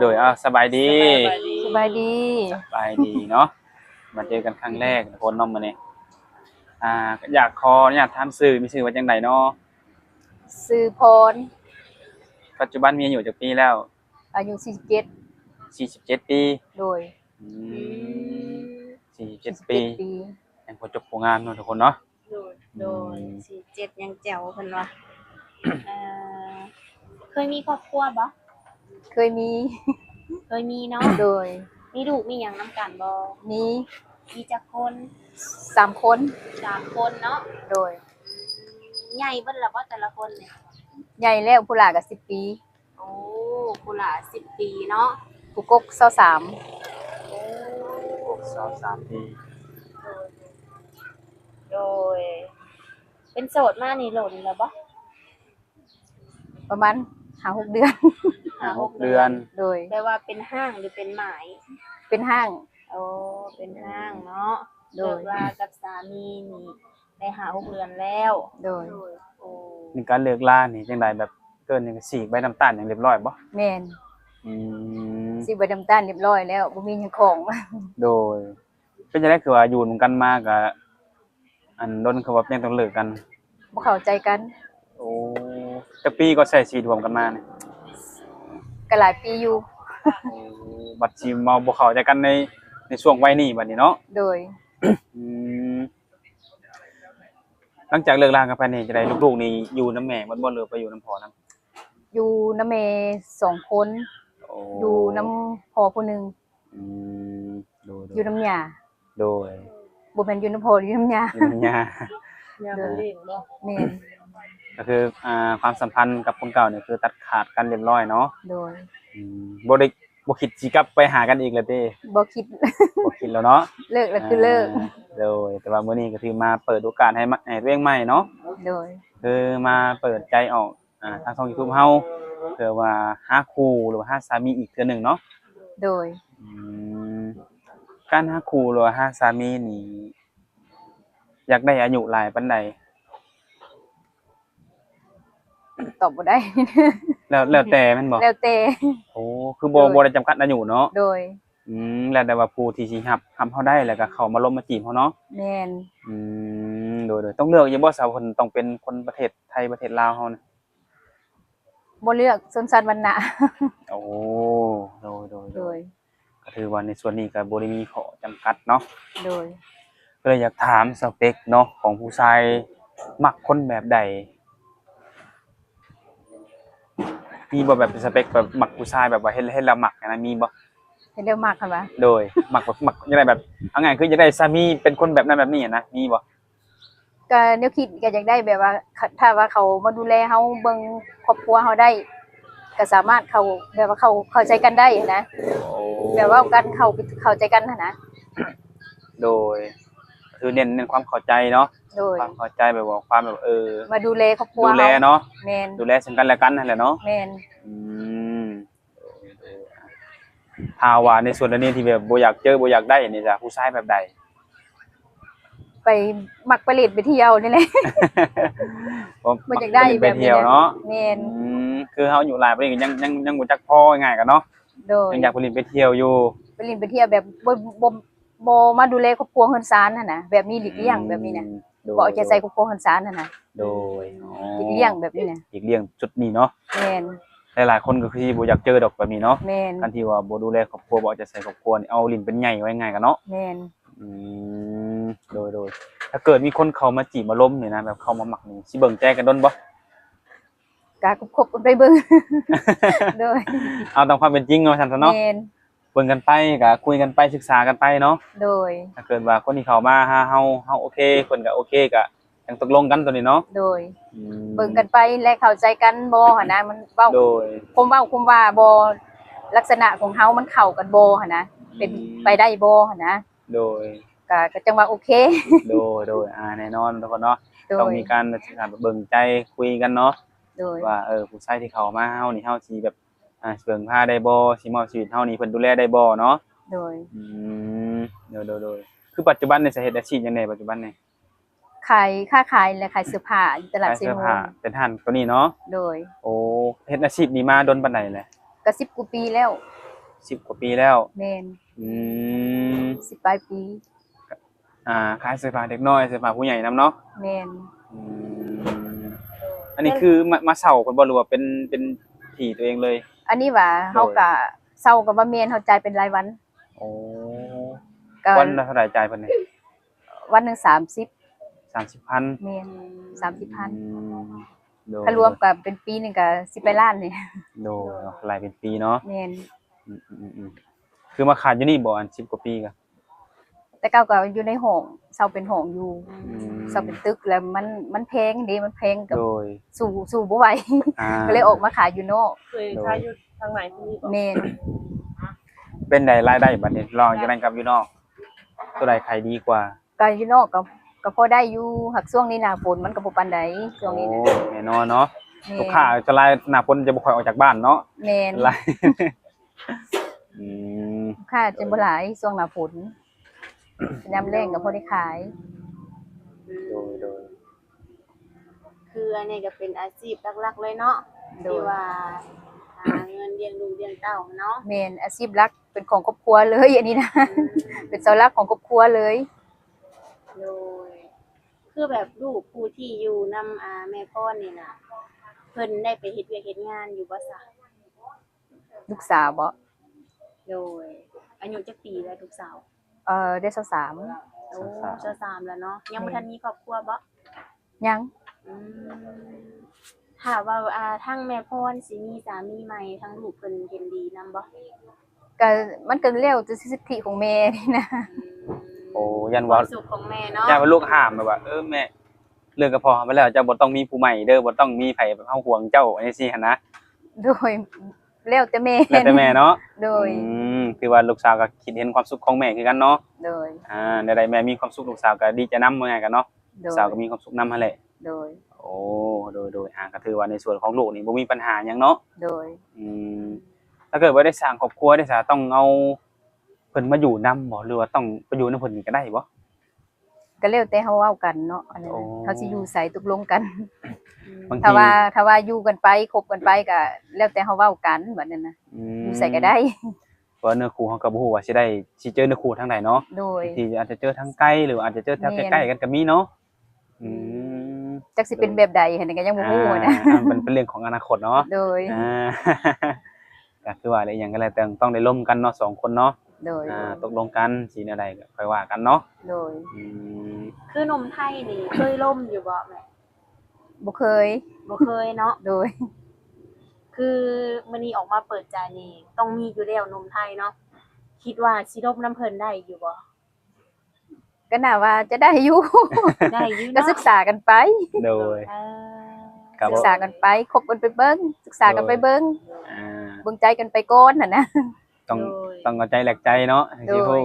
โดยสบายดีสบายดีสบายดีเนาะมาเจอกันครั้งแรกทุกคนเน้องมื้อนี้อยากขออนุญาตถามชื่อมีชื่อว่าจังไดเนาะซื้อพรปัจจุบันมีอายุจักปีแล้วอายุ47 47ปีโดยอืม47ปี47ปียังบ่จบโรงงานเนาะทุกคนเนาะโดย47ยังแจ๋วเพิ่นว่าเอ่อเคยมีครอบครัวบ่ เคยมี เคยมีเนาะ โดยมีลูกมีหยังนำกันบ่มีมีจักคน3คน3คนเนาะโดยใหญ่เบิดแล้วบ่แต่ละคนเนี่ยใหญ่แล้วผู้หลาก็10ปีโอ้ผู้หลา10ปีเนาะผู้กก23โอ้23ปีโดยเป็นโสดมานี่หล่นแล้วบ่ประมาณ5-6 เดือน 5-6 เดือน โดยแปลว่าเป็นห้างหรือเป็นหมาย เป็นห้างโอ้เป็นห้างเนาะโดย เลิกรากับสามีนี่ได้5-6เดือนแล้ว โดย โอ้ นี่การเลิกลานี่จังไดแบบเกินนี่ก็ฉีกใบน้ำตาลอย่างเรียบร้อยบ่แม่นอืมสิใบน้ำตาลเรียบร้อยแล้วบ่มีหยังของ โดยเป็นจังได๋คือว่าอยู่นำกันมาก็อันดนคือว่ายังต้องเลิกกัน บ่เข้าใจกัน โอ้จักปีก็ใช้ชีวิตร่วมกันมานี่ ก็หลายปีอยู่ บัดสิมาบ่เข้าใจกันในช่วงวัยนี้บัดนี้เนาะ โดย อืมหลังจากเลิกรากันไปนี่จะได้ลูกๆนี่อยู่นำแม่บ่หรือไปอยู่นำพ่อนำอยู่น้ำแม่2คนโอ้อยู่น้ำพ่อผู้หนึงอืมโดยอยู่น้ำย่าโดย บ่แม่นอยู่น้ำพ่ออยู่น้ำย่า อยู่นำย่า ยามเลี้ยงบ่ แม่น ก็คือความสัมพันธ์กับคนเก่านี่คือตัดขาดกันเรียบร้อยเนาะ โดย บ่คิดสิกลับไปหากันอีกแล้วเด้ บ่คิด บ่คิดแล้วเนาะ เลิกแล้วคือเลิก โดยแต่ว่ามื้อนี้ก็คือมาเปิดโอกาสให้ตัวเองใหม่เนาะ โดย คือมาเปิดใจออกทางช่อง YouTube เฮาเพื่อว่าหาคู่หรือว่าหาสามีอีกเทื่อหนึงเนาะ โดย อืมการหาคู่หรือว่าหาสามีนี่อยากได้อายุหลายปานใด ตอบบ่ได้ แล้วแต่แม่นบ่ แล้วแต่ โอ้คือบ่ได้จำกัดอายุเนาะ โดย แล้วแต่ว่าผู้ที่สิรับเฮาได้แล้วก็เข้ามาล้มมาจีบเฮาเนาะ แม่น โดยต้องเลือกอยู่บ่สาวเพิ่นต้องเป็นคนประเทศไทยประเทศลาวเฮานะ บ่เลือกชนชั้นวรรณะ โอ้โโดย ก็ถือว่าในส่วนนี้ก็บ่ได้มีข้อจำกัดเนาะ โดย ก็เลยอยากถามสเปคเนาะของผู้ชายมักคนแบบใดมีบ่แบบสเปคแบบมักผู้ชายแบบว่าเฮ็ดแล้วมักนะมีบ่ เฮ็ดแล้วมักคั่นว่า โดยมักจังได๋แบบเอาง่ายคืออยากได้สามีเป็นคนแบบนั้นแบบนี้นะมีบ่ ก็แนวคิดก็อยากได้แบบว่าถ้าว่าเขามาดูแลเฮาเบิ่งครอบครัวเฮาได้ก็สามารถเข้าแบบว่าเข้าใจกันได้นะ โอ้ แบบว่ากันเข้าใจกันหั้นนะ โดยคือเน้นความเข้าใจเนาะ โดย ความเข้าใจแบบว่าความแบบมาดูแลครอบครัว ดูแลเนาะ แม่น ดูแลซึ่งกันและกันนั่นแหละเนาะ แม่น อืมถ้าว่าในส่วนอันนี้ที่แบบบ่อยากเจอบ่อยากได้นี่จ้ะผู้ชายแบบใด ไปมักไปเล่นไปเที่ยวนี่แหละ บ่อยากได้ ไป แบบ เที่ยวเนาะ แม่น คือเฮาอยู่หลายประเทศก็ยังบ่จักพอง่ายๆกันเนาะ โดย ยังอยากไปเล่นไปเที่ยวอยู่ ไปเล่นไปเที่ยวแบบบ่มาดูแลครอบครัวเฮือนซานน่ะนะแบบนี้หลีกเลี่ยงแบบนี้น่ะ โดย บ่เอาใจใส่ครอบครัวเฮือนซานน่ะนะ โดย หลีกเลี่ยงแบบนี้น่ะ หลีกเลี่ยงจุดนี้เนาะ แม่น หลายๆคนก็คือบ่อยากเจอดอกแบบนี้เนาะ แม่น การที่ว่าบ่ดูแลครอบครัวบ่เอาใจใส่ครอบครัวนี่เอาลิ้นเป็นใหญ่ไว้ง่ายกันเนาะ แม่น อืมโดยถ้าเกิดมีคนเข้ามาจีบมาล้มนี่นะแบบเข้ามาหมักนี่สิเบิ่งใจกันดนบ่ ก็คบกันไปเบิ่ง โดย เอาตามความเป็นจริงเนาะซั่นซะเนาะ แม่น เบิ่งกันไปก็คุยกันไปศึกษากันไปเนาะ โดย ถ้าเกิดว่าคนที่เข้ามาหาเฮาโอเคเพิ่นก็โอเคก็จังตกลงกันตัวนี้เนาะ โดยเบิ่งกันไปและเข้าใจกันบ่หั่นนะมันเว้า โดย ผมเว้าคุมว่าบ่ลักษณะของเฮามันเข้ากันบ่หั่นนะเป็นไปได้บ่หั่นนะ โดย ก็จังว่าโอเค โดยแน่นอนทุกคนเนาะ โด ต้อง ย มีการศึกษาเบิ่งใจคุยกันเนาะ โดย ว่าผู้ชายที่เข้ามาเฮานี่เฮาสิแบบเบิ่งพาได้บ่สิมอบชีวิตเฮานี่เพิ่นดูแลได้บ่เนาะ โดย มโดยคือปัจจุบันนี่สิเฮ็ดอาชีพหยังไงปัจจุบันนี่ ค้าขายและขายเสื้อผ้าอยู่ตลาด ขาย เซ เสื้อ โน ผ้าเป็นห้านตัวนี้เนาะ โดย โอ้เฮ็ดอาชีพนี้มาดนปานใดแหละ ก็10กว่าปีแล้ว 10กว่าปีแล้ว แม่น อืม 10ปลายปี ขายเสื้อผ้าเด็กน้อยเสื้อผ้าผู้ใหญ่นํเนาะ แม่น อืมอันนี้คือมาเช่าเพิ่นบ่หรือว่าเป็นที่ตัวเองเลย อันนี้ว่าเฮาก็เซาก็บ่แม่นเฮาจ่ายเป็นรายวัน โอ้ ก็ วันละเท่าไหร่จ่ายเพิ่นนี่ วันหนึง30 30,000 แม่น อื 30,000 มโดย ถ้ารวมก็เป็นปีหนึงก็สิไปล้านนี่ โดยหลายเป็นปีเนาะ แม่น อืมคือมาขายอยู่นี่บ่อัน10กว่าปีก็ แต่เก่าก็อยู่ในห้องเซาเป็นห้องอยู่ อืม เซาเป็นตึกแล้วมันแพงเด้มันแพงกับ โดย สู่บ่ไหว ก็เลยออกมาขายอยู่นอก เคยขายอยู่ทางไหนที่นี่บ่ แม่น เป็นได้รายได้บัดนี้ลองอยู่นั่นกับอยู่นอก ตัวใดขายดีกว่า ก็อยู่นอกก็พอได้อยู่หักช่วงนี้หน้าฝนมันก็บ่ปานใดช่วงนี้นะ โอ้แน่นอนเนาะ แม่น ลูกค้าจะไล่หน้าฝนจะบ่ค่อยออกจากบ้านเนาะ แม่น ไล่ อืม ค่าจะบ่หลายช่วงหน้าฝนยามแล้งก็พอได้ขาย โดย คืออันนี้ก็เป็นอาชีพหลักๆเลยเนาะ โด ที่ ย ว่าหาเงินเลี้ยงลูกเลี้ยงเต้าเนาะ แม่นอาชีพหลักเป็นของครอบครัวเลยอันนี้นะ เป็นเสาหลักของครอบครัวเลย โดยคือแบบลูกผู้ที่อยู่นำแม่พ่อนี่น่ะเพิ่นได้ไปเฮ็ดเวียกเฮ็ดงานอยู่บ่ซะ ลูกสาวบ่ โดยอายุจักปีแล้วลูกสาว ได้23 โอ้เจ้าสามแล้วเนาะยังบ่ทันมีครอบครัวบ่ ยัง อืมถ้าว่าทั้งแม่พรสิมีสามีใหม่ทั้งลูกเพิ่นเห็นดีนำบ่ ก็มันก็แล้วแต่สิทธิของแม่นี่นะ โอ้ยัน ควา ว่า มสุขของแม่เนาะ ยันว่าลูกห้ามแบบว่าแม่เลิกกับพ่อไปแล้วเจ้าบ่ต้องมีผู้ใหม่เด้อบ่ต้องมีไผแบบเฮาห่วงเจ้าอันนี้สิหั่นนะ โดยแล้วแต่แม่ แล้วแต่แม่เนาะ โดย คือว่าลูกสาวก็คิดเห็นความสุขของแม่คือกันเนาะ โดย ใดๆแม่มีความสุขลูกสาวก็ดีใจนำเหมือนกันเนาะ โด ลูก ย สาวก็มีความสุขนำหั่นแหละ โดย โอ้โดยก็ถือว่าในส่วนของลูกนี่บ่มีปัญหาหยังเนาะ โดย อืมถ้าเกิดว่าได้สร้างครอบครัวได้สาต้องเอาเพิ่นมาอยู่นำบ่หรือว่าต้องไปอยู่นำเพิ่นนี่ก็ได้บ่ ก็แล้วแต่เฮาเว้ากันเนาะอันนั้น โอ้ น่ะเฮาสิอยู่ไสตกลงกัน บางที ถ้าว่าอยู่กันไปคบกันไปก็แล้วแต่เฮาเว้ากันแบบนั้นนะอยู่ไสก็ได้ เพราะเนื้อคู่เฮาก็บ่ฮู้ว่าสิเจอเนื้อคู่ทางใดเนาะ โดย บางทีอาจจะเจอทางไกลหรืออาจจะเจอแถว แม่น ใกล้ๆกันก็มีเนาะอืม จักสิเป็นแบบใดหั่นนก็ยังบ่ฮู้นะ มันเป็นเรื่องของอนาคตเนาะ โดย อ่า ก็คือว่าอะไรอย่างก็แล้วแต่ต้องได้ร่วมกันเนาะสองคนเนาะ โดย ตกลงกันสิแนวใดก็ค่อยว่ากันเนาะ โดย อืม คือนมไทยนี่เคยล่มอยู่บ่แม่ บ่เคย บ่เคยเนาะ โดย คือมื้อนี้ออกมาเปิดใจนี่ต้องมีอยู่แล้วนมไทยเนาะคิดว่าสิร่มน้ำเพิ่นได้อยู่บ่ ก็น่าว่าจะได้อยู่ ได้อยู่ ก็ เนาะ ศึกษากันไป โดย เออ ครับ ศึกษากันไปคบกันไปเบิ่งศึกษากันไปเบิ่ง อ่า เบิ่งใจกันไปก่อนน่ะนะ ต้อง โดย ต้องเอาใจแหลกใจเนาะ โดย สิฮู้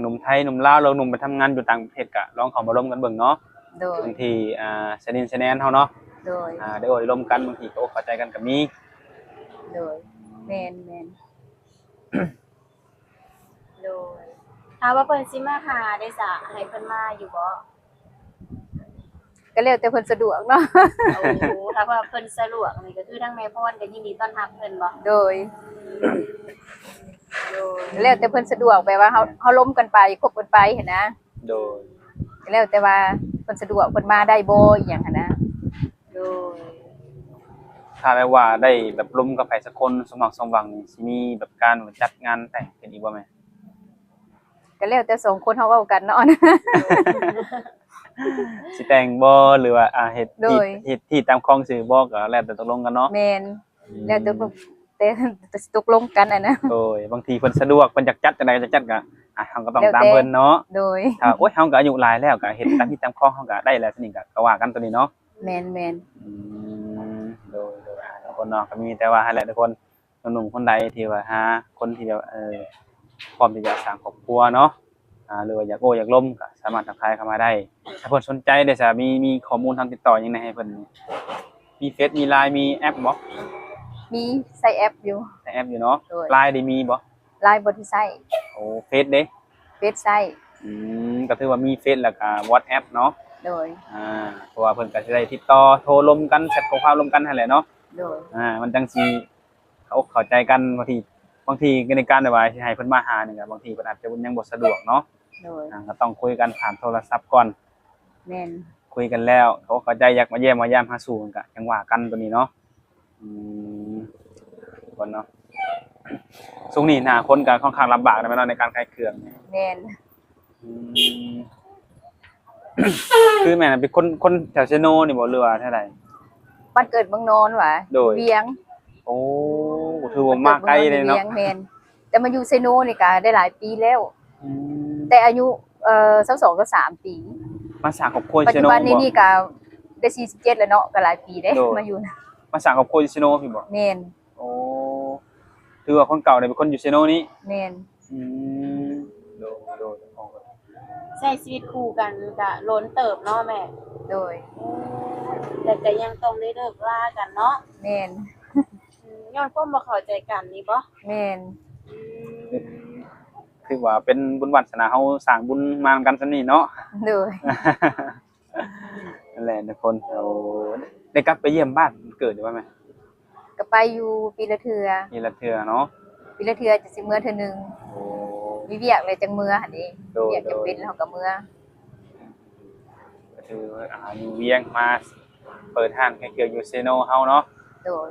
หนุ่มไทยหนุ่มลาวเราหนุ่มไปทำงานอยู่ต่างประเทศก็ลองเข้ามาร่วมกันเบิ่งเนาะ โดย บางทีสนิทสแนนเฮาเนาะ โดย ได้โอ้ได้ร่วมกันบางทีก็เข้าใจกันก็มี โดยแม่น โดยถ้าว่าเพิ่นสิมาหาได้ซะให้เพิ่นมาอยู่บ่ ก็แล้วแต่เพิ่นสะดวกเนาะ โอ้โหถ้าว่าเพิ่นสะดวกนี่ก็คือทั้งแม่พรก็ยินดีต้อนรับเพิ่นบ่ โดย โดย แล้วแต่เพิ่นสะดวกแบบว่าเฮาล้มกันไปคบกันไปหันนะ โดย ก็แล้วแต่ว่าเพิ่นสะดวกเพิ่นมาได้บ่อีหยังหันนะ โดย ถ้าแม้ว่าได้แบบร่วมกับไผสักคนสมหวังสมหวังนี่สิมีแบบการจัดงานแต่งกันอีกบ่แม่ ก็แล้วแต่สองคนเฮาเว้ากันเนาะ สิแต่งบ่หรือว่าเฮ็ด โด ที่ ย เฮ็ดที่ตามคลองสื่อบ่ก็แล้วแต่ตกลงกันเนาะ แม่นแล้วแต่เพิ่นแต่ตกลงกันอ่ะนะ โดยบางทีเพิ่นสะดวกเพิ่นอยากจัดจังไดจะจัดก็เฮาก็ต้อง แล้วแต่ ตามเพิ่นเนาะ โดย ถ้าโอ๊ยเฮาก็อายุหลายแล้วก็เฮ็ดตามที่ตามคลองเฮาก็ได้แล้วสนิทก็ว่ากันตัวนี้เนาะ แม่น อืมโดยทุกคนเนาะก็มีแต่ว่าให้แหละทุกคนหนุ่มๆคนใดที่ว่าหาคนที่แบบพร้อมที่จะสร้างครอบครัวเนาะหรือว่าอยากโอ้อยากล้มก็สามารถทักทายเข้ามาได้ถ้าเพิ่นสนใจได้จะมีข้อมูลทางติดต่อยังไงให้เพิ่นมีเฟซมี LINE มีแอปบ่ มีใช้แอปอยู่ แต่แอปอยู่เนาะ โดย LINE ได้มีบ่ ไลน์บ่ได้ใช้ โอ้เฟซเด้ เฟซใช้ ก็ถือว่ามีเฟซแล้วก็ WhatsApp เนาะ โดย เพราะว่าเพิ่นก็สิได้ติดต่อโทรลมกันแชทข้อความลมกันนั่นแหละเนาะ โดย มันจังสิ เขาเข้าใจกันบางทีในการแบบว่าสิให้เพิ่นมาหานี่ก็บางทีเพิ่นอาจจะยังบ่สะดวกเนาะ โดย ก็ต้องคุยกันผ่านโทรศัพท์ก่อน แม่น คุยกันแล้วเขาเข้าใจอยากมาเยี่ยมมายามหาสู่กันก็จังว่ากันตัวนี้เนาะอืมก่อนเนาะช่วงนี้หน้าคนก็ค่อนข้างลำบากนะแม่เนาะในการขายเครื่อง แม่น อืม คือแม่น่ะเป็นคนแถวเชโนนี่บ่เรือว่าเท่าใด บ้านเกิดเมืองนอนหว่า โดย เวียง โอ้ถือว่ามาไกลเลยเนาะ วียงแม่นแต่มาอยู่ไซโนนี่ก็ได้หลายปีแล้ว อืม แต่อายุ22ก็3 ปี มาสร้างครอบครัว ปัจ เช จุ โน บันนี้ บ่ นี่ก็ได้47แล้วเนาะก็หลายปีเด้ โดย มาอยู่นะ มาสร้างครอบครัวอยู่เชโนพี่บ่ แม่น โอ้ถือว่าคนเก่าเนี่ยเป็นคนอยู่เชโนนี้ แม่น อืมโดย ใช้ชีวิตคู่กันก็ล้นเติบเนาะแม่ โดย แต่ก็ยังต้องได้เลิกลากันเนาะ แม่น ย้อนความบ่เข้าใจกันนี่บ่ แม่น คือว่าเป็นบุญวาสนาเฮาสร้างบุญมานำกันซั่นนี่เนาะ โดย นั่นแหละทุกคนเราได้กลับไปเยี่ยมบ้านเกิดอยู่ว่าไหม ก็ไปอยู่ปีละเทื่อ มีละเทื่อเนาะ ปีละเทื่อจะสิมื้อเทื่อหนึง โอ้ มีเวียกเลยจังมื้อหั่นเอง โดย เวียกจะเป็นแล้วก็มื้อ ก็คืออยู่เวียงมาเปิดห้างให้เกี่ยวอยู่เซโนเฮาเนาะ โดย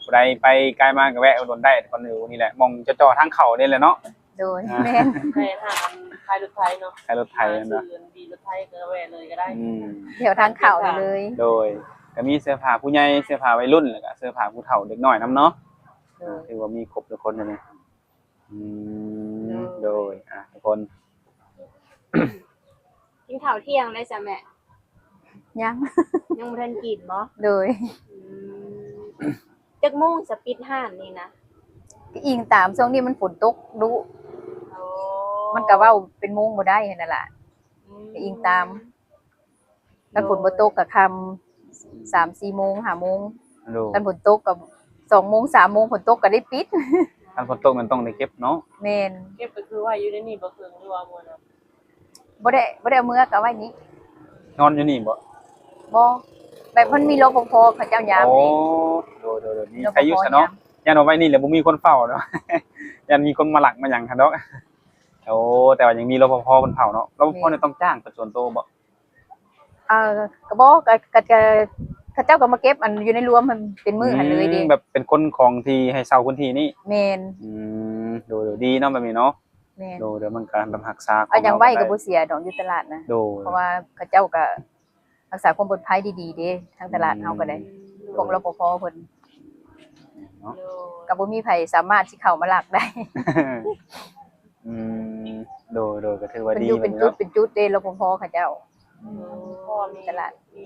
ผู้ใดไปไกลมาก็แวะอุดหนุนได้คนอยู่นี่แหละมองจะจ่อทางเข้านี่แหละเนาะ โดยแม่น ไปทางไทยรถไทยเนาะ ใช้รถไถนั่น ชื่ เนาะ อดีรถไทยก็แวะเลยก็ได้ อืม แถวทางเข้านี่เลย โดยก็มีเสื้อผ้าผู้ใหญ่เสื้อผ้าวัยรุ่นแล้วก็เสื้อผ้าผู้เฒ่าเด็กน้อยนํเนาะ โดย ถือว่ามีครบทุกคนเลยโดยทุกคน กินข้าวเที่ยงได้จ้ะแม่ ยัง ยังบ่ทันกินบ่ โดย อืมจักโมงจะปิดห้านนี่นะ ก็อิงตามช่วงนี้มันฝนตกดุ โอ้ มันก็เว้าเป็นโมงบ่ได้นั่นล่ะ ก็อิงตาม ถ้าฝนบ่ตกก็ค่ำ3-4 โมง5 โมง โดย ถ้าฝนตกก็2 โมง3 โมงฝนตกก็ได้ปิด ท่านฝนตกมันต้องได้เก็บเนาะ แม่น เก็บก็คือว่าอยู่ในนี่บ่เคืองหรือว่าม่วนเนาะ บ่ได้เอามือก็ไว้นี้ นอนอยู่นี่บ่ บ่แบบมันมีรปภเขาเจ้ายาม โอ้ นี่ โดยนี่ รป ใครอยู่ซะเนาะยันเอาไว้นี่แหละบ่มีคนเฝ้าเนาะ ยันมีคนมาหลักมาหยังคั่นดอกโอ้แต่ว่ายังมีรปภเพิ่นเฝ้าเนาะรปภเนี่ยต้องจ้างเป็นส่วนตัวบ่ ก็บ่ก็เขาเจ้าก็มาเก็บอันอยู่ในรวมมันเป็นมือหันเลยเด้ แบบเป็นคนของที่ให้เช่าพื้นที่นี่ แม่น โดยดีเนาะแบบนี้เนาะ แม่น โดยเดี๋ยวมันการรักษา เอาหยังไว้ก็บ่เสียดอกอยู่ตลาดนะ โดย เพราะว่าเขาเจ้าก็รักษาความปลอดภัยดีๆเด้ทางตลาดเฮาก็ได้พวกรปภเพิ่น เนาะ โดย ก็บ่มีไผสามารถสิเข้ามาลักได้ อืมโดยก็ถือว่า เพิ่น ดี อยู่เป็นจุดเป็นจุดเด้รปภเขาเจ้า พ่อมี ตลาด มี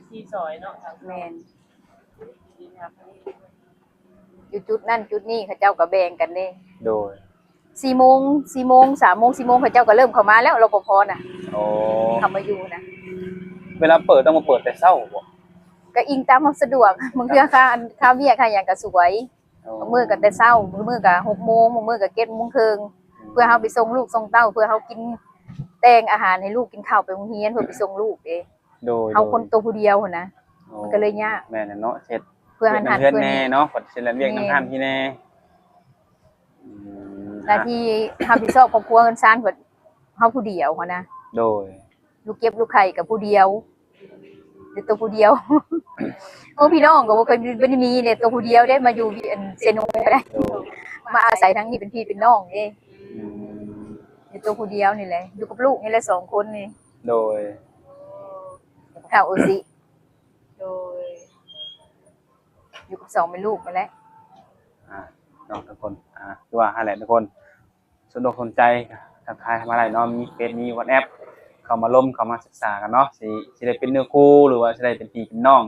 สี่ซอยเนาะทาง แม่น ดีครับ อยู่จุดนั่นจุดนี้เขาเจ้าก็แบ่งกันเด้ โดย 4 โมง 3 โมง 4 โมงเขาเจ้าก็เริ่มเข้ามาแล้วรปภน่ะ โอ้ เข้ามาอยู่นะ เวลาเปิดต้องมาเปิดแต่เช้าบ่ ก็อิงตามความสะดวกบางเทื่อค่าเวียกค่าหยังก็สวยบางมื้อก็แต่เช้าบางมื้อก็6 โมงบางมื้อก็7 โมงครึ่งเพื่อเฮาไปส่งลูกส่งเต้าเพื่อเฮากินแต่งอาหารให้ลูกกินข้าวไปโรงเรียนเพื่อไปส่งลูกเด้ โดย เฮาคนตัวผู้เดียวหั่นนะ มันก็เลยยาก แม่นเนาะเฮ็ด เพื่อหัน เพื่อน เพื่อ แน่ นี่ เนาะกดเซ็นเรียกน้ำท่านพี่แน่ หน้าที่รับผิดชอบครอบครัวกันซ่านเพิ่นเฮาผู้เดียวหั่นนะ โดย ลูกเก็บลูกไข่กับผู้เดียวเดี๋ยวตัวผู้เดียว โอ้พี่น้องก็บ่เคยบ่ได้มีเนี่ยตัวผู้เดียวได้มาอยู่อันเซโนก็ได้ โดย มาอาศัยทั้งนี้เป็นพี่เป็นน้องเด้ อืม เดี๋ยวตัวผู้เดียวนี่แหละอยู่กับลูกนี่แหละ2 คนนี่ โดย ข้าวโอซิ โดย อยู่กับ2เป็นลูกนั่นแหละ น้องทุกคนคือว่าหั่นแหละทุกคนสนอกสนใจทักทายมาได้เนาะมีเฟซมี WhatsApp เข้ามาล้มเข้ามาศึกษากันเนาะสิได้เป็นเนื้อคู่หรือว่าสิได้เป็นพี่เป็นน้อง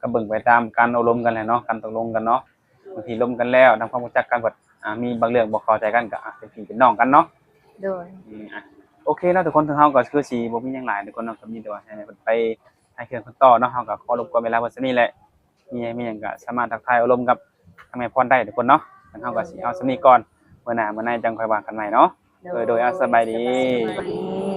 ก็เบิ่งไปตามการอบรมกันแหละเนาะการตกลงกันเนาะบางทีล้มกันแล้วทำความรู้จักกันก็มีบางเรื่องบ่เข้าใจกันก็เป็นพี่เป็นน้องกันเนาะ โดย โอเคเนาะทุกคนทั้งเฮาก็คือสิบ่มีหยังหลายทุกคนเนาะก็มีแต่ว่าให้เพิ่นไปให้เครื่องเพิ่นต่อเนาะเฮาก็ขอรบกวนเวลาเพิ่นซะนี่แหละมีหยังก็สามารถทักทายอารมณ์กับทางแม่พรได้ทุกคนเนาะงั้นเฮาก็สิเอาซะนี้ก่อนมื้อหน้ามื้อในจังค่อยว่ากันใหม่เนาะโดยสบายดี สวัสดี